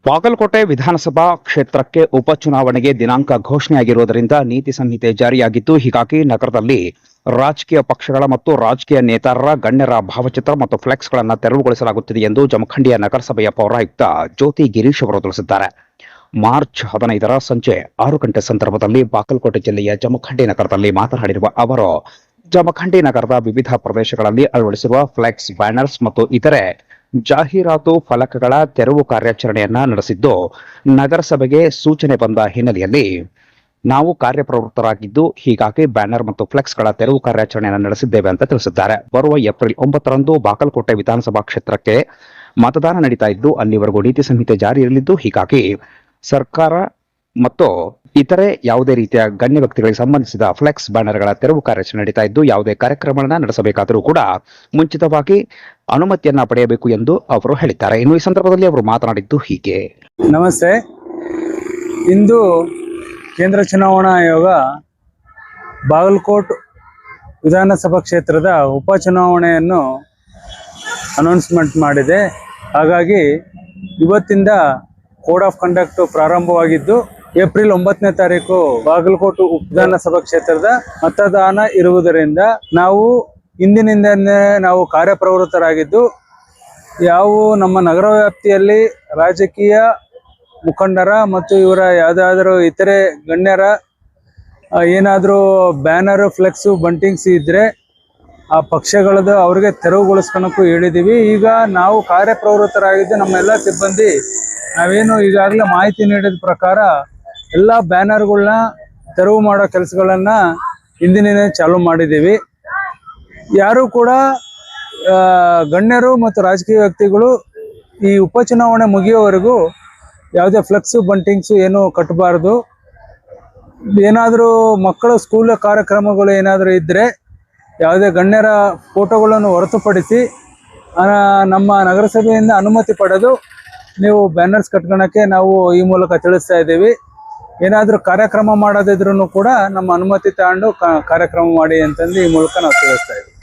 ಬಾಗಲಕೋಟೆ ವಿಧಾನಸಭಾ ಕ್ಷೇತ್ರಕ್ಕೆ ಉಪಚುನಾವಣೆಗೆ ದಿನಾಂಕ ಘೋಷಣೆಯಾಗಿರುವುದರಿಂದ ನೀತಿ ಸಂಹಿತೆ ಜಾರಿಯಾಗಿದ್ದು, ಹೀಗಾಗಿ ನಗರದಲ್ಲಿ ರಾಜಕೀಯ ಪಕ್ಷಗಳ ಮತ್ತು ರಾಜಕೀಯ ನೇತಾರರ ಗಣ್ಯರ ಭಾವಚಿತ್ರ ಮತ್ತು ಫ್ಲೆಕ್ಸ್ಗಳನ್ನು ತೆರವುಗೊಳಿಸಲಾಗುತ್ತಿದೆ ಎಂದು ಜಮಖಂಡಿಯ ನಗರಸಭೆಯ ಪೌರಾಯುಕ್ತ ಜ್ಯೋತಿ ಗಿರೀಶ್ ಅವರು ತಿಳಿಸಿದ್ದಾರೆ. ಮಾರ್ಚ್ 15ರ ಸಂಜೆ 6 ಗಂಟೆ ಸಂದರ್ಭದಲ್ಲಿ ಬಾಗಲಕೋಟೆ ಜಿಲ್ಲೆಯ ಜಮಖಂಡಿ ನಗರದಲ್ಲಿ ಮಾತನಾಡಿರುವ ಅವರು, ಜಮಖಂಡಿ ನಗರದ ವಿವಿಧ ಪ್ರದೇಶಗಳಲ್ಲಿ ಅಳವಡಿಸಿರುವ ಫ್ಲೆಕ್ಸ್, ಬ್ಯಾನರ್ಸ್ ಮತ್ತು ಇತರೆ ಜಾಹೀರಾತು ಫಲಕಗಳ ತೆರವು ಕಾರ್ಯಾಚರಣೆಯನ್ನ ನಡೆಸಿದ್ದು, ನಗರಸಭೆಗೆ ಸೂಚನೆ ಬಂದ ಹಿನ್ನೆಲೆಯಲ್ಲಿ ನಾವು ಕಾರ್ಯಪ್ರವೃತ್ತರಾಗಿದ್ದು, ಹೀಗಾಗಿ ಬ್ಯಾನರ್ ಮತ್ತು ಫ್ಲೆಕ್ಸ್ಗಳ ತೆರವು ಕಾರ್ಯಾಚರಣೆಯನ್ನು ನಡೆಸಿದ್ದೇವೆ ಅಂತ ತಿಳಿಸಿದ್ದಾರೆ. ಬರುವ ಏಪ್ರಿಲ್ 9ರಂದು ಬಾಗಲಕೋಟೆ ವಿಧಾನಸಭಾ ಕ್ಷೇತ್ರಕ್ಕೆ ಮತದಾನ ನಡೀತಾ ಇದ್ದು, ಅಲ್ಲಿವರೆಗೂ ನೀತಿ ಸಂಹಿತೆ ಜಾರಿ ಇರಲಿದ್ದು, ಹೀಗಾಗಿ ಸರ್ಕಾರ ಮತ್ತು ಇತರೆ ಯಾವುದೇ ರೀತಿಯ ಗಣ್ಯ ವ್ಯಕ್ತಿಗಳಿಗೆ ಸಂಬಂಧಿಸಿದ ಫ್ಲೆಕ್ಸ್, ಬ್ಯಾನರ್ಗಳ ತೆರವು ಕಾರ್ಯಾಚರಣೆ ನಡೀತಾ ಇದ್ದು, ಯಾವುದೇ ಕಾರ್ಯಕ್ರಮಗಳನ್ನು ನಡೆಸಬೇಕಾದರೂ ಕೂಡ ಮುಂಚಿತವಾಗಿ ಅನುಮತಿಯನ್ನ ಪಡೆಯಬೇಕು ಎಂದು ಅವರು ಹೇಳಿದ್ದಾರೆ. ಇನ್ನು ಈ ಸಂದರ್ಭದಲ್ಲಿ ಅವರು ಮಾತನಾಡಿದ್ದು ಹೀಗೆ. ನಮಸ್ತೆ. ಇಂದು ಕೇಂದ್ರ ಚುನಾವಣಾ ಆಯೋಗ ಬಾಗಲಕೋಟ್ ವಿಧಾನಸಭಾ ಕ್ಷೇತ್ರದ ಉಪಚುನಾವಣೆಯನ್ನು ಅನೌನ್ಸ್ಮೆಂಟ್ ಮಾಡಿದೆ. ಹಾಗಾಗಿ ಇವತ್ತಿಂದ ಕೋಡ್ ಆಫ್ ಕಂಡಕ್ಟ್ ಪ್ರಾರಂಭವಾಗಿದ್ದು, ಏಪ್ರಿಲ್ 9ನೇ ತಾರೀಕು ಬಾಗಲಕೋಟೆ ವಿಧಾನಸಭಾ ಕ್ಷೇತ್ರದ ಮತದಾನ ಇರುವುದರಿಂದ ನಾವು ಇಂದಿನಿಂದಲೇ ನಾವು ಕಾರ್ಯಪ್ರವೃತ್ತರಾಗಿದ್ದು, ಯಾವ ನಮ್ಮ ನಗರ ವ್ಯಾಪ್ತಿಯಲ್ಲಿ ರಾಜಕೀಯ ಮುಖಂಡರ ಮತ್ತು ಇವರ ಯಾವುದಾದ್ರೂ ಇತರೆ ಗಣ್ಯರ ಏನಾದರೂ ಬ್ಯಾನರು, ಫ್ಲೆಕ್ಸು, ಬಂಟಿಂಗ್ಸ್ ಇದ್ದರೆ ಆ ಪಕ್ಷಗಳದ್ದು ಅವ್ರಿಗೆ ತೆರವುಗೊಳಿಸ್ಕೊಳಕ್ಕೂ ಹೇಳಿದ್ದೀವಿ. ಈಗ ನಾವು ಕಾರ್ಯಪ್ರವೃತ್ತರಾಗಿದ್ದು ನಮ್ಮೆಲ್ಲ ಸಿಬ್ಬಂದಿ ನಾವೇನು ಈಗಾಗಲೇ ಮಾಹಿತಿ ನೀಡಿದ ಪ್ರಕಾರ ಎಲ್ಲ ಬ್ಯಾನರ್ಗಳನ್ನ ತೆರವು ಮಾಡೋ ಕೆಲಸಗಳನ್ನು ಇಂದಿನಿಂದ ಚಾಲೂ ಮಾಡಿದ್ದೀವಿ. ಯಾರು ಕೂಡ ಗಣ್ಯರು ಮತ್ತು ರಾಜಕೀಯ ವ್ಯಕ್ತಿಗಳು ಈ ಉಪಚುನಾವಣೆ ಮುಗಿಯೋವರೆಗೂ ಯಾವುದೇ ಫ್ಲೆಕ್ಸು, ಬಂಟಿಂಗ್ಸು ಏನು ಕಟ್ಟಬಾರ್ದು. ಏನಾದರೂ ಮಕ್ಕಳ ಸ್ಕೂಲ್ ಕಾರ್ಯಕ್ರಮಗಳು ಏನಾದರೂ ಇದ್ದರೆ ಯಾವುದೇ ಗಣ್ಯರ ಫೋಟೋಗಳನ್ನು ಹೊರತುಪಡಿಸಿ ನಮ್ಮ ನಗರಸಭೆಯಿಂದ ಅನುಮತಿ ಪಡೆದು ನೀವು ಬ್ಯಾನರ್ಸ್ ಕಟ್ಕೊಳಕ್ಕೆ ನಾವು ಈ ಮೂಲಕ ತಿಳಿಸ್ತಾ ಇದ್ದೀವಿ. ಏನಾದರೂ ಕಾರ್ಯಕ್ರಮ ಮಾಡೋದಿದ್ರೂ ಕೂಡ ನಮ್ಮ ಅನುಮತಿ ತಗೊಂಡು ಕಾರ್ಯಕ್ರಮ ಮಾಡಿ ಅಂತಂದು ಈ ಮೂಲಕ ನಾವು ತಿಳಿಸ್ತಾ ಇದ್ದೀವಿ.